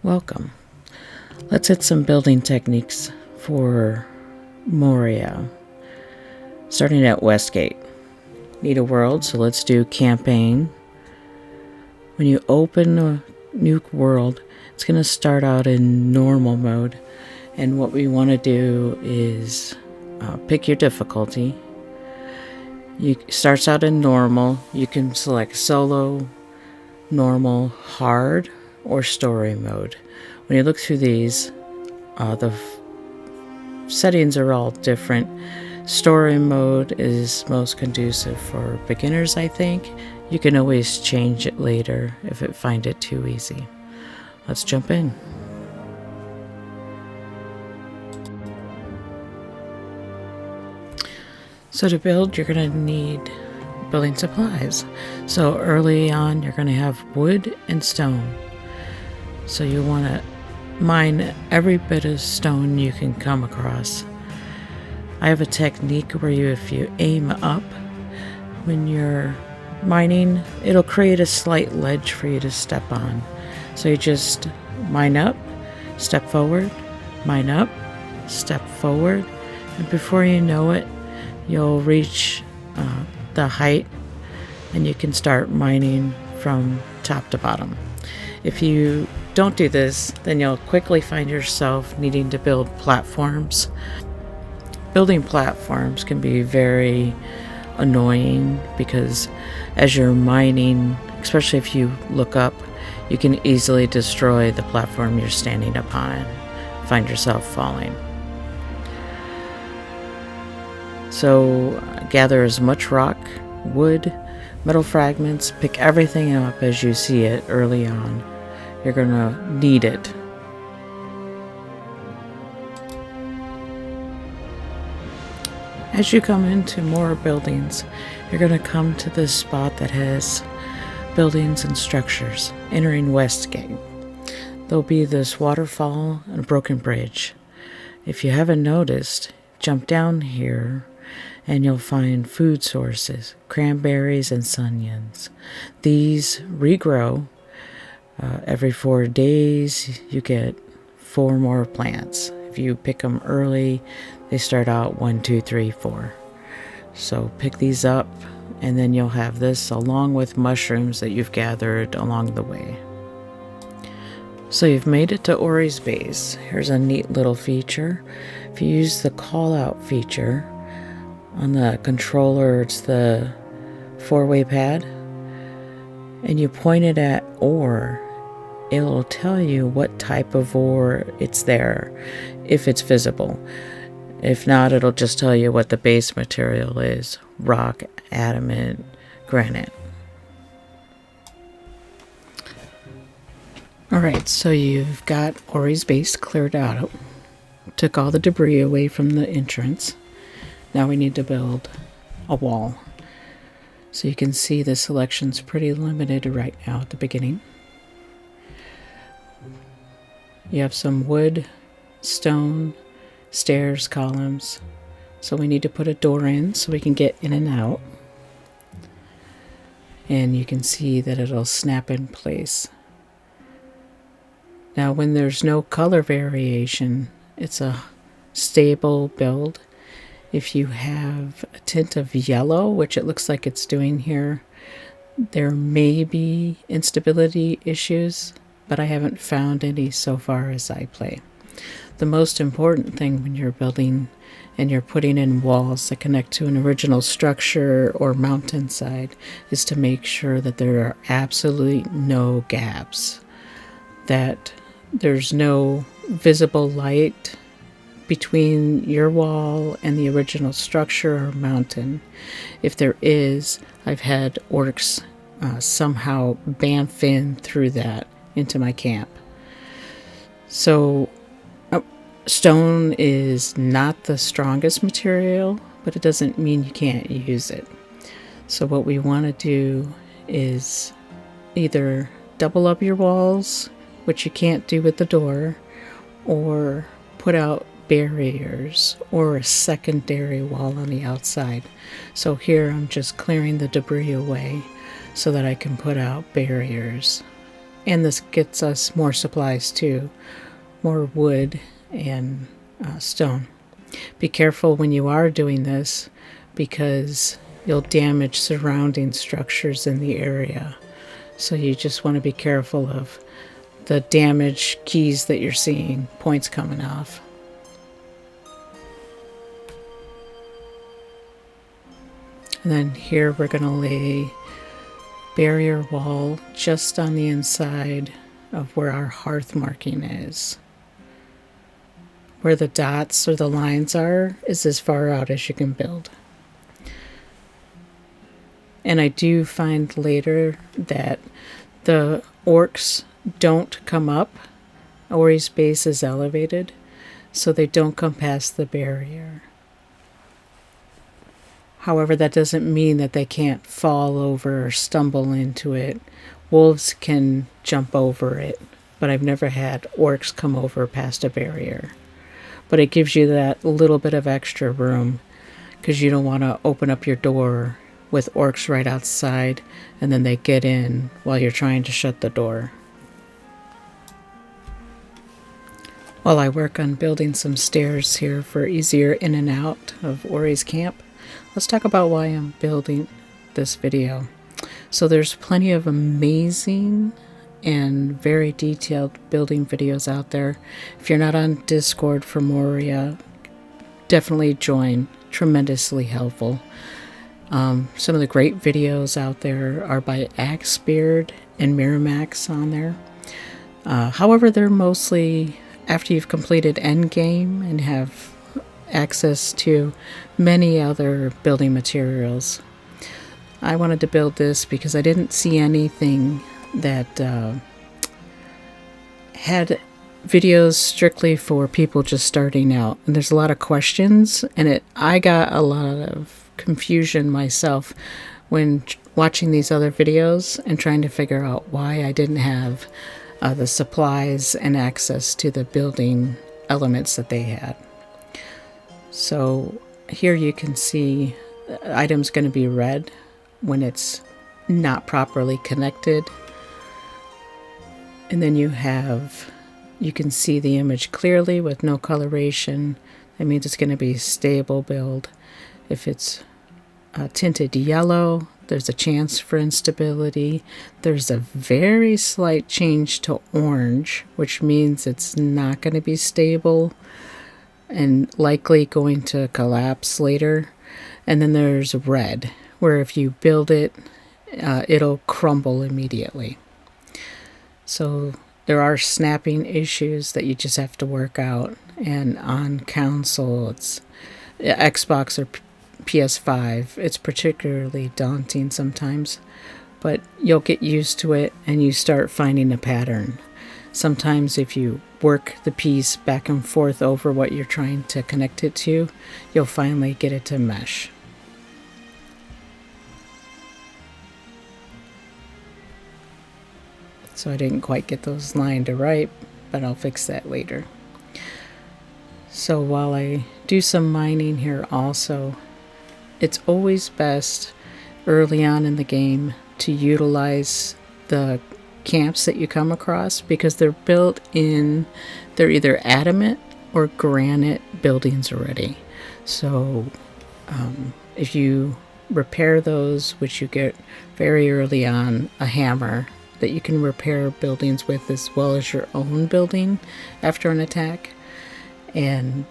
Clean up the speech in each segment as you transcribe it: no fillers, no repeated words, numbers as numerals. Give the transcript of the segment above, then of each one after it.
Welcome. Let's hit some building techniques for Moria. Starting at Westgate. Need a world, so let's do campaign. When you open a new world, it's going to start out in normal mode. And what we want to do is pick your difficulty. It starts out in normal. You can select solo, normal, hard, or story mode. When you look through these, the settings are all different. Story mode is most conducive for beginners, I think. You can always change it later if you find it too easy. Let's jump in. So to build, you're going to need building supplies. So early on, you're going to have wood and stone. So you want to mine every bit of stone you can come across. I have a technique where if you aim up when you're mining, it'll create a slight ledge for you to step on. So you just mine up, step forward, mine up, step forward, and before you know it, you'll reach the height and you can start mining from top to bottom. If you don't do this, then you'll quickly find yourself needing to build platforms. Building platforms can be very annoying because as you're mining, especially if you look up, you can easily destroy the platform you're standing upon and find yourself falling. So gather as much rock, wood, metal fragments, pick everything up as you see it early on. You're going to need it. As you come into more buildings, you're going to come to this spot that has buildings and structures. Entering Westgate, there'll be this waterfall and a broken bridge. If you haven't noticed, jump down here and you'll find food sources, cranberries and sunions. These regrow. Every 4 days, you get 4 more plants. If you pick them early, they start out 1, 2, 3, 4. So pick these up, and then you'll have this along with mushrooms that you've gathered along the way. So you've made it to Ori's base. Here's a neat little feature. If you use the call out feature on the controller, it's the 4-way pad, and you point it at ore, it'll tell you what type of ore it's there, if it's visible. If not, it'll just tell you what the base material is: rock, adamant, granite. Alright, so you've got Ori's base cleared out. Took all the debris away from the entrance. Now we need to build a wall. So you can see the selection's pretty limited right now at the beginning. You have some wood, stone, stairs, columns. So we need to put a door in so we can get in and out. And you can see that it'll snap in place. Now when there's no color variation, it's a stable build. If you have a tint of yellow, which it looks like it's doing here, there may be instability issues, but I haven't found any so far as I play. The most important thing when you're building and you're putting in walls that connect to an original structure or mountainside is to make sure that there are absolutely no gaps, that there's no visible light between your wall and the original structure or mountain. If there is, I've had orcs somehow bamf in through that into my camp. So stone is not the strongest material, but it doesn't mean you can't use it. So what we want to do is either double up your walls, which you can't do with the door, or put out barriers or a secondary wall on the outside. So here I'm just clearing the debris away so that I can put out barriers And this gets us more supplies too, more wood and stone. Be careful when you are doing this, because you'll damage surrounding structures in the area. So you just want to be careful of the damage keys that you're seeing, points coming off. And then here we're going to lay barrier wall just on the inside of where our hearth marking is. Where the dots or the lines are is as far out as you can build. And I do find later that the orcs don't come up. Ori's base is elevated, so they don't come past the barrier. However, that doesn't mean that they can't fall over or stumble into it. Wolves can jump over it, but I've never had orcs come over past a barrier. But it gives you that little bit of extra room, because you don't want to open up your door with orcs right outside and then they get in while you're trying to shut the door. While I work on building some stairs here for easier in and out of Ori's camp, let's talk about why I'm building this video. So there's plenty of amazing and very detailed building videos out there. If you're not on Discord for Moria, definitely join. Tremendously helpful. Some of the great videos out there are by Axbeard and Mereak on there. However, they're mostly after you've completed endgame and have access to many other building materials. I wanted to build this because I didn't see anything that had videos strictly for people just starting out. And there's a lot of questions, and I got a lot of confusion myself when watching these other videos and trying to figure out why I didn't have the supplies and access to the building elements that they had. So here you can see the item's going to be red when it's not properly connected. And then you can see the image clearly with no coloration. That means it's going to be stable build. If it's tinted yellow, there's a chance for instability. There's a very slight change to orange, which means it's not going to be stable and likely going to collapse later. And then there's red, where if you build it, it'll crumble immediately. So there are snapping issues that you just have to work out. And on console, it's Xbox or PS5, it's particularly daunting sometimes, but you'll get used to it and you start finding a pattern. Sometimes if you work the piece back and forth over what you're trying to connect it to, you'll finally get it to mesh. So I didn't quite get those lined right, but I'll fix that later. So while I do some mining here also, it's always best early on in the game to utilize the camps that you come across, because they're built in, they're either adamant or granite buildings already. So if you repair those, which you get very early on, a hammer that you can repair buildings with as well as your own building after an attack. And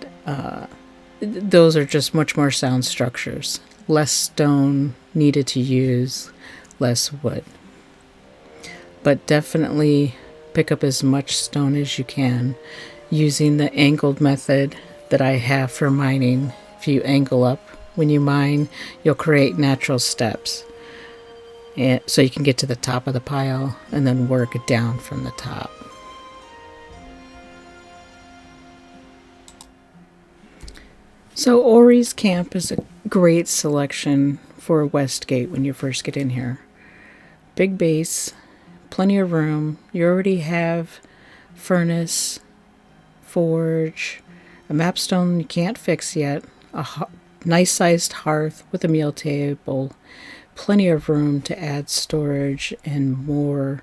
those are just much more sound structures. Less stone needed to use, less wood. But definitely pick up as much stone as you can using the angled method that I have for mining. If you angle up when you mine, you'll create natural steps. And so you can get to the top of the pile and then work down from the top. So Ori's camp is a great selection for Westgate when you first get in here. Big base, plenty of room. You already have furnace, forge, a mapstone you can't fix yet, a nice sized hearth with a meal table, plenty of room to add storage and more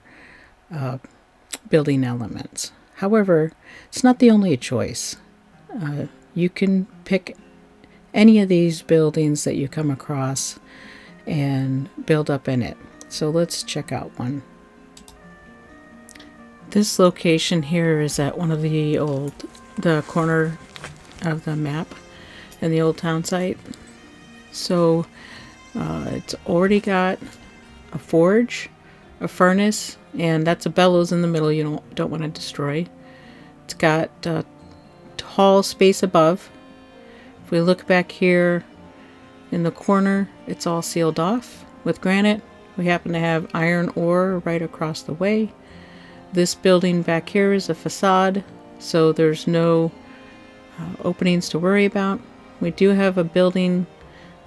building elements. However, it's not the only choice. You can pick any of these buildings that you come across and build up in it. So let's check out one. This location here is at one of the corner of the map in the old town site. So it's already got a forge, a furnace, and that's a bellows in the middle you don't want to destroy. It's got a tall space above. If we look back here in the corner, it's all sealed off with granite. We happen to have iron ore right across the way. This building back here is a facade, so there's no openings to worry about. We do have a building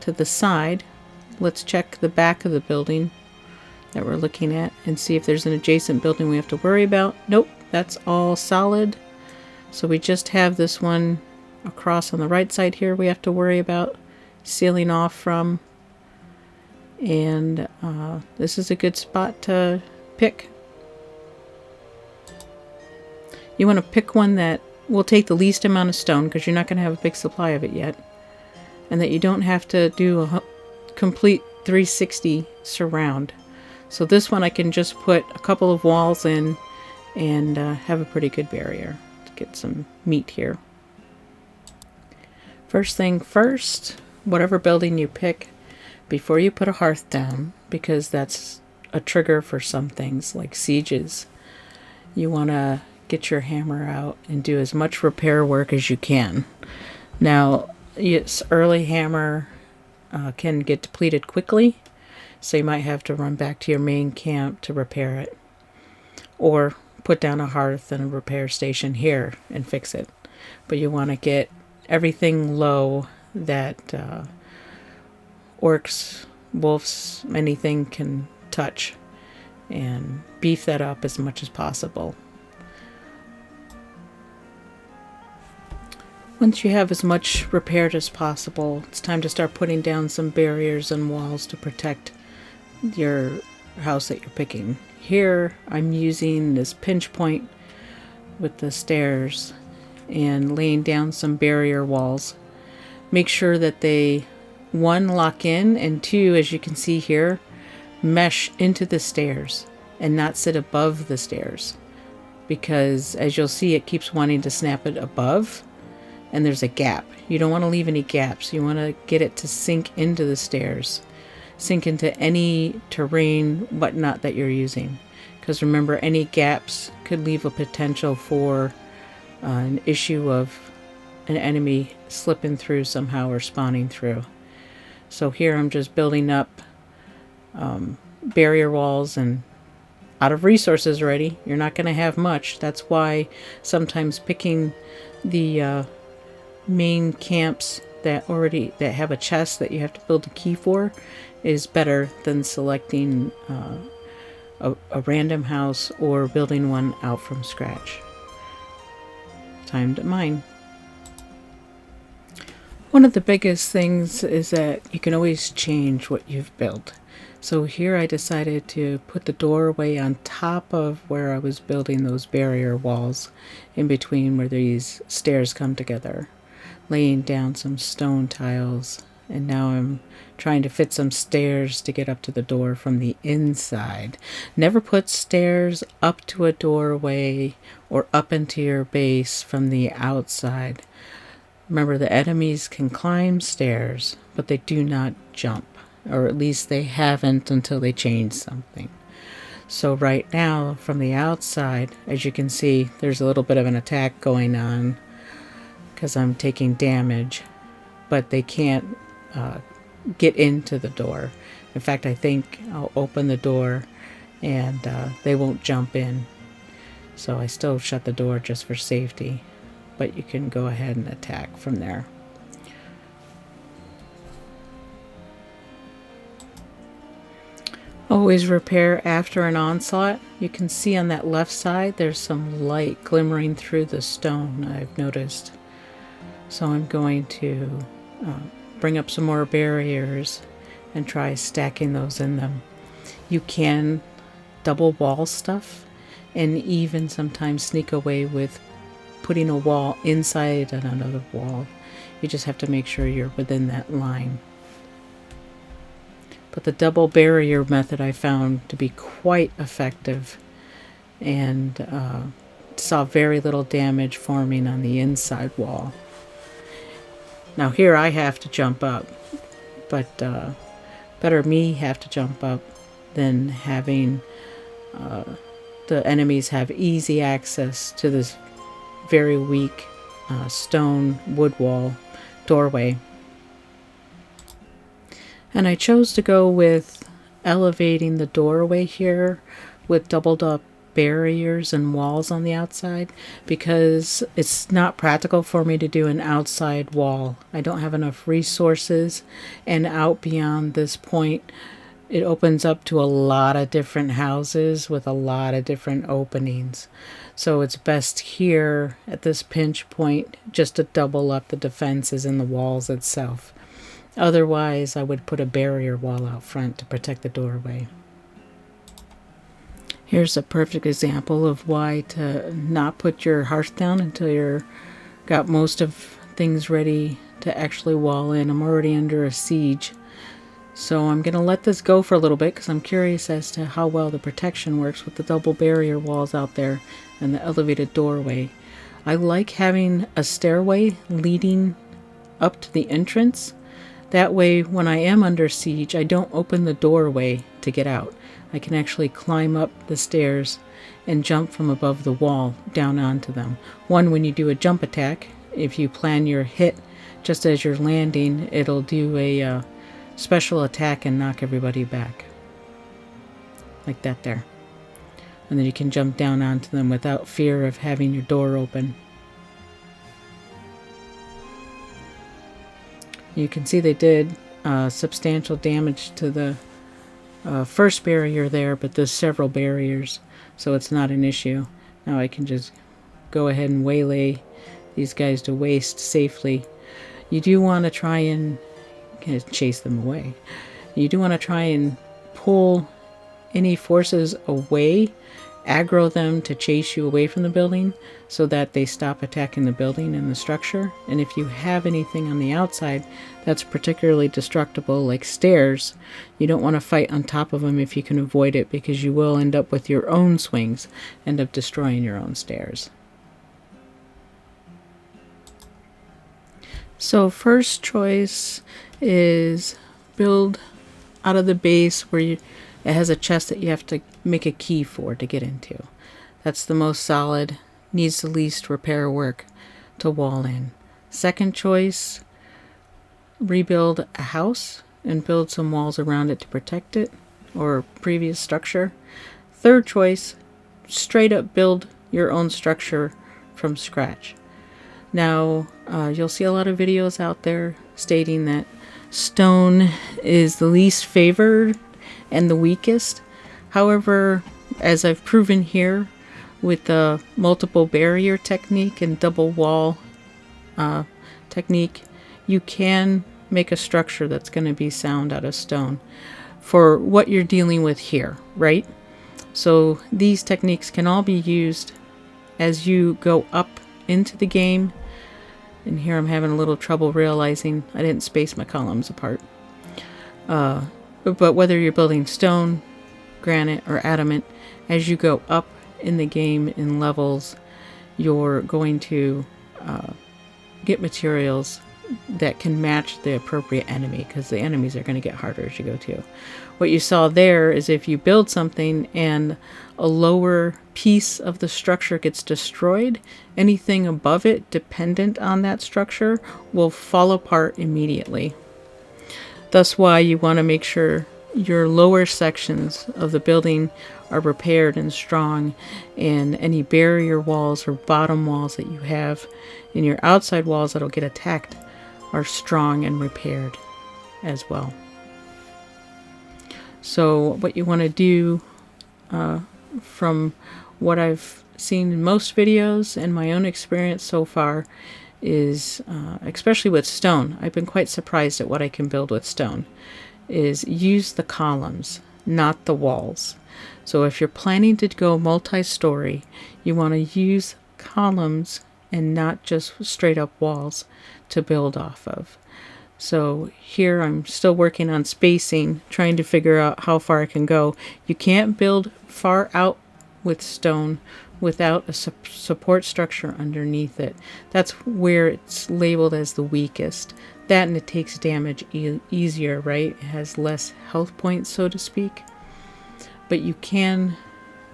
to the side. Let's check the back of the building that we're looking at and see if there's an adjacent building we have to worry about. Nope, that's all solid. So we just have this one across on the right side here we have to worry about sealing off from. And this is a good spot to pick. You want to pick one that will take the least amount of stone, because you're not going to have a big supply of it yet. And that you don't have to do a complete 360 surround. So this one I can just put a couple of walls in and have a pretty good barrier to get some meat here. First thing first, whatever building you pick, before you put a hearth down, because that's a trigger for some things like sieges, you want to get your hammer out and do as much repair work as you can. Now, yes, early hammer can get depleted quickly, so you might have to run back to your main camp to repair it, or put down a hearth and a repair station here and fix it. But you want to get everything low that orcs, wolves, anything can touch, and beef that up as much as possible. Once you have as much repaired as possible, it's time to start putting down some barriers and walls to protect your house that you're picking. Here I'm using this pinch point with the stairs and laying down some barrier walls. Make sure that they, one, lock in, and two, as you can see here, mesh into the stairs and not sit above the stairs, because as you'll see, it keeps wanting to snap it above and there's a gap. You don't want to leave any gaps. You want to get it to sink into the stairs, sink into any terrain, whatnot that you're using. Because remember, any gaps could leave a potential for an issue of an enemy slipping through somehow or spawning through. So here I'm just building up barrier walls, and out of resources already, you're not going to have much. That's why sometimes picking the main camps that have a chest that you have to build a key for is better than selecting a random house or building one out from scratch. Time to mine. One of the biggest things is that you can always change what you've built. So here I decided to put the doorway on top of where I was building those barrier walls, in between where these stairs come together, laying down some stone tiles, and now I'm trying to fit some stairs to get up to the door from the inside. Never put stairs up to a doorway or up into your base from the outside. Remember, the enemies can climb stairs, but they do not jump, or at least they haven't until they change something. So right now, from the outside, as you can see, there's a little bit of an attack going on because I'm taking damage, but they can't get into the door. In fact, I think I'll open the door and they won't jump in. So I still shut the door just for safety, but you can go ahead and attack from there. Always repair after an onslaught. You can see on that left side there's some light glimmering through the stone, I've noticed. So I'm going to bring up some more barriers and try stacking those in them. You can double wall stuff and even sometimes sneak away with putting a wall inside another wall. You just have to make sure you're within that line. But the double barrier method I found to be quite effective, and saw very little damage forming on the inside wall. Now here I have to jump up, but better me have to jump up than having the enemies have easy access to this very weak stone wood wall doorway. And I chose to go with elevating the doorway here with doubled up barriers and walls on the outside, because it's not practical for me to do an outside wall. I don't have enough resources, and out beyond this point it opens up to a lot of different houses with a lot of different openings. So it's best here at this pinch point just to double up the defenses in the walls itself. Otherwise I would put a barrier wall out front to protect the doorway. Here's a perfect example of why to not put your hearth down until you're got most of things ready to actually wall in. I'm already under a siege, so I'm going to let this go for a little bit because I'm curious as to how well the protection works with the double barrier walls out there and the elevated doorway. I like having a stairway leading up to the entrance. That way when I am under siege, I don't open the doorway to get out. I can actually climb up the stairs and jump from above the wall down onto them. One, when you do a jump attack, if you plan your hit just as you're landing, it'll do a special attack and knock everybody back. Like that there. And then you can jump down onto them without fear of having your door open. You can see they did substantial damage to the first barrier there, but there's several barriers, so it's not an issue. Now I can just go ahead and waylay these guys to waste safely. You do want to try and chase them away. You do want to try and pull any forces away, aggro them to chase you away from the building so that they stop attacking the building and the structure. And if you have anything on the outside that's particularly destructible, like stairs, you don't want to fight on top of them if you can avoid it, because you will end up with your own swings, end up destroying your own stairs. So first choice is build out of the base where it has a chest that you have to make a key for to get into. That's the most solid, needs the least repair work to wall in. Second choice, rebuild a house and build some walls around it to protect it or previous structure. Third choice, straight up build your own structure from scratch. Now, you'll see a lot of videos out there stating that stone is the least favored and the weakest. However, as I've proven here with the multiple barrier technique and double wall technique, you can make a structure that's going to be sound out of stone for what you're dealing with here, right? So these techniques can all be used as you go up into the game. And here I'm having a little trouble realizing I didn't space my columns apart. But whether you're building stone, granite, or adamant, as you go up in the game in levels, you're going to get materials that can match the appropriate enemy, because the enemies are going to get harder as you go too. What you saw there is if you build something and a lower piece of the structure gets destroyed, anything above it dependent on that structure will fall apart immediately. That's why you want to make sure your lower sections of the building are repaired and strong, and any barrier walls or bottom walls that you have in your outside walls that'll get attacked are strong and repaired as well. So what you want to do, from what I've seen in most videos and my own experience so far, is especially with stone, I've been quite surprised at what I can build with stone, is use the columns, not the walls. So if you're planning to go multi-story, you want to use columns and not just straight up walls to build off of. So here I'm still working on spacing, trying to figure out how far I can go. You can't build far out with stone without a support structure underneath it. That's where it's labeled as the weakest. That, and it takes damage easier, right? It has less health points, so to speak. But you can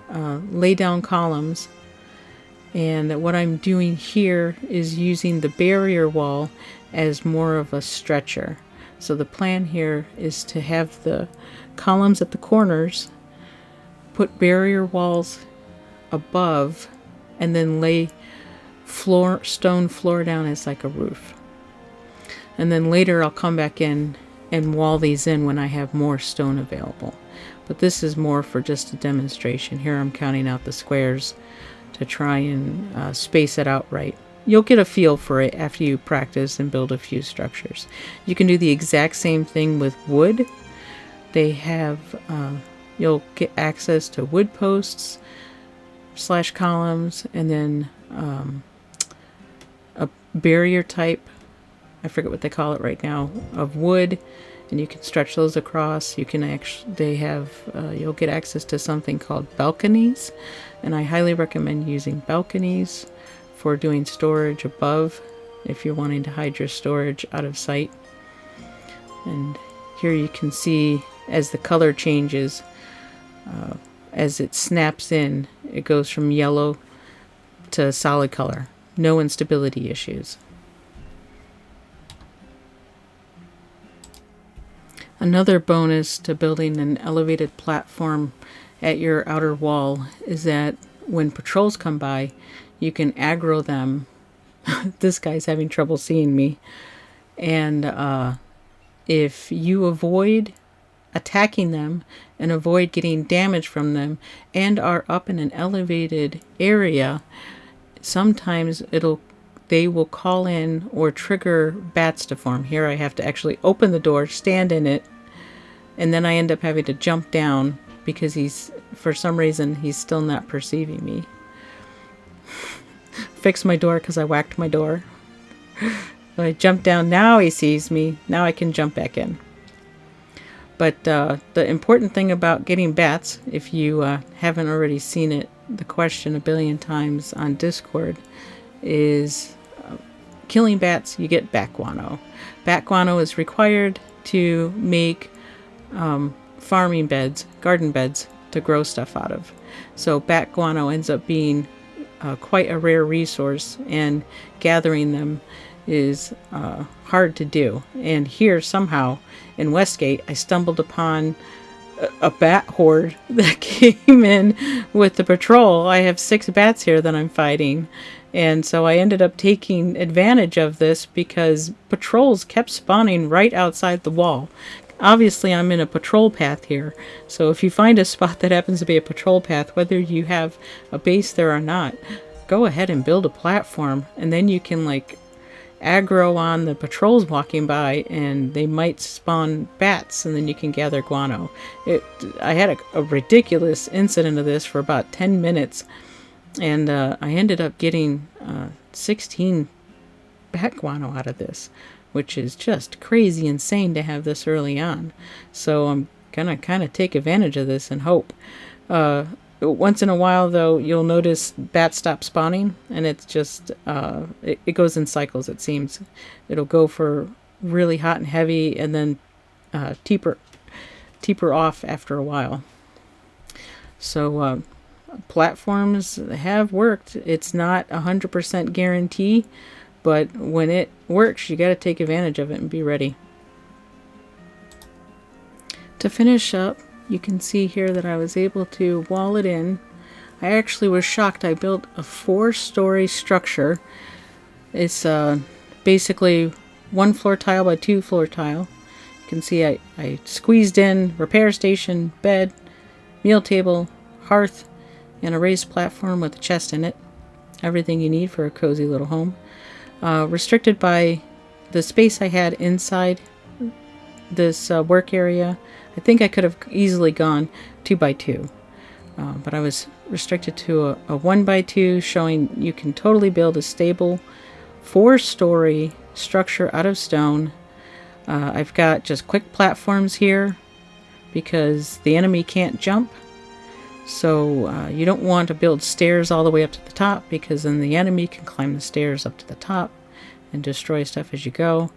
lay down columns. And what I'm doing here is using the barrier wall as more of a stretcher. So the plan here is to have the columns at the corners, put barrier walls above, and then lay stone floor down as like a roof. And then later I'll come back in and wall these in when I have more stone available. But this is more for just a demonstration. Here I'm counting out the squares to try and space it out right. You'll get a feel for it after you practice and build a few structures. You can do the exact same thing with wood. They have, you'll get access to wood posts / columns, and then a barrier type, I forget what they call it right now, of wood, and you can stretch those across. You can you'll get access to something called balconies, and I highly recommend using balconies for doing storage above if you're wanting to hide your storage out of sight. And here you can see as the color changes, as it snaps in, it goes from yellow to solid color. No instability issues. Another bonus to building an elevated platform at your outer wall is that when patrols come by, you can aggro them. This guy's having trouble seeing me. And if you avoid attacking them and avoid getting damage from them and are up in an elevated area, sometimes they will call in or trigger bats to form. Here I have to actually open the door, stand in it, and then I end up having to jump down because for some reason he's still not perceiving me. Fix my door because I whacked my door. So I jump down, now he sees me, now I can jump back in. But the important thing about getting bats, if you haven't already seen it, the question a billion times on Discord, is killing bats, you get bat guano. Bat guano is required to make farming beds, garden beds, to grow stuff out of. So bat guano ends up being quite a rare resource, and gathering them is hard to do. And here somehow in Westgate I stumbled upon a bat horde that came in with the patrol. I have 6 bats here that I'm fighting, and so I ended up taking advantage of this because patrols kept spawning right outside the wall. Obviously I'm in a patrol path here, so if you find a spot that happens to be a patrol path, whether you have a base there or not, go ahead and build a platform, and then you can like aggro on the patrols walking by, and they might spawn bats, and then you can gather guano. I had a ridiculous incident of this for about 10 minutes, and I ended up getting 16 bat guano out of this, which is just crazy insane to have this early on. So I'm gonna kind of take advantage of this and hope. Once in a while, though, you'll notice bats stop spawning, and it's just, it goes in cycles, it seems. It'll go for really hot and heavy, and then taper off after a while. So platforms have worked. It's not 100% guarantee, but when it works, you got to take advantage of it and be ready. To finish up, you can see here that I was able to wall it in. I actually was shocked. I built a 4-story structure. It's basically 1 floor tile by 2 floor tile. You can see I squeezed in repair station, bed, meal table, hearth, and a raised platform with a chest in it. Everything you need for a cozy little home. Restricted by the space I had inside this work area. I think I could have easily gone 2 by 2. but I was restricted to a 1x2, showing you can totally build a stable 4-story structure out of stone. I've got just quick platforms here because the enemy can't jump. So you don't want to build stairs all the way up to the top, because then the enemy can climb the stairs up to the top and destroy stuff as you go.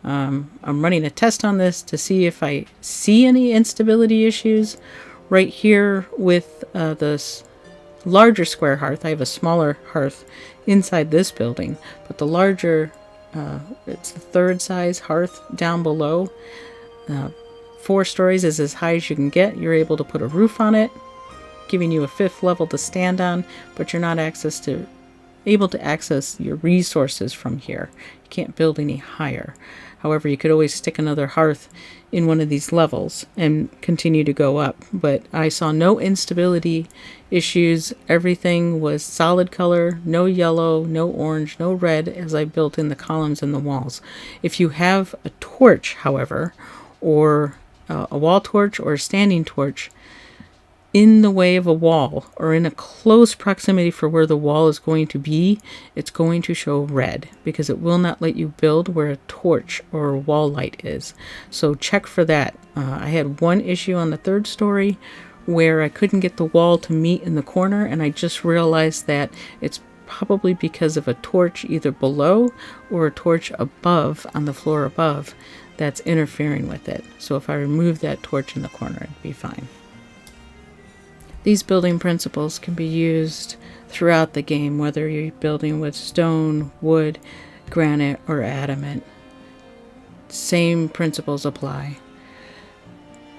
I'm running a test on this to see if I see any instability issues. Right here with this larger square hearth, I have a smaller hearth inside this building, but the larger, it's the 3rd size hearth down below. 4 stories is as high as you can get. You're able to put a roof on it, giving you a 5th level to stand on, but you're not able to access your resources from here. You can't build any higher. However, you could always stick another hearth in one of these levels and continue to go up. But I saw no instability issues. Everything was solid color, no yellow, no orange, no red, as I built in the columns and the walls. If you have a torch, however, or a wall torch or a standing torch in the way of a wall, or in a close proximity for where the wall is going to be, it's going to show red, because it will not let you build where a torch or a wall light is. So check for that. I had one issue on the 3rd story where I couldn't get the wall to meet in the corner, and I just realized that it's probably because of a torch either below or a torch above, on the floor above, that's interfering with it. So if I remove that torch in the corner, it'd be fine. These building principles can be used throughout the game, whether you're building with stone, wood, granite, or adamant. Same principles apply.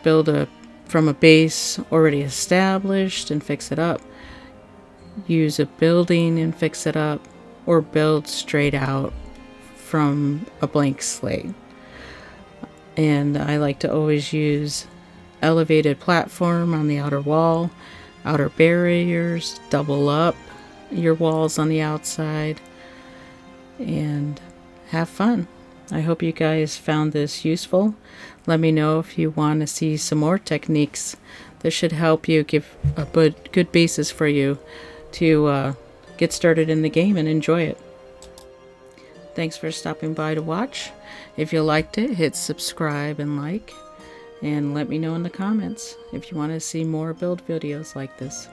Build from a base already established and fix it up. Use a building and fix it up, or build straight out from a blank slate. And I like to always use elevated platform on the outer wall, outer barriers, double up your walls on the outside, and have fun. I hope you guys found this useful. Let me know if you want to see some more techniques. This should help you, give a good basis for you to get started in the game and enjoy it. Thanks for stopping by to watch. If you liked it, hit subscribe and like. And let me know in the comments if you want to see more build videos like this.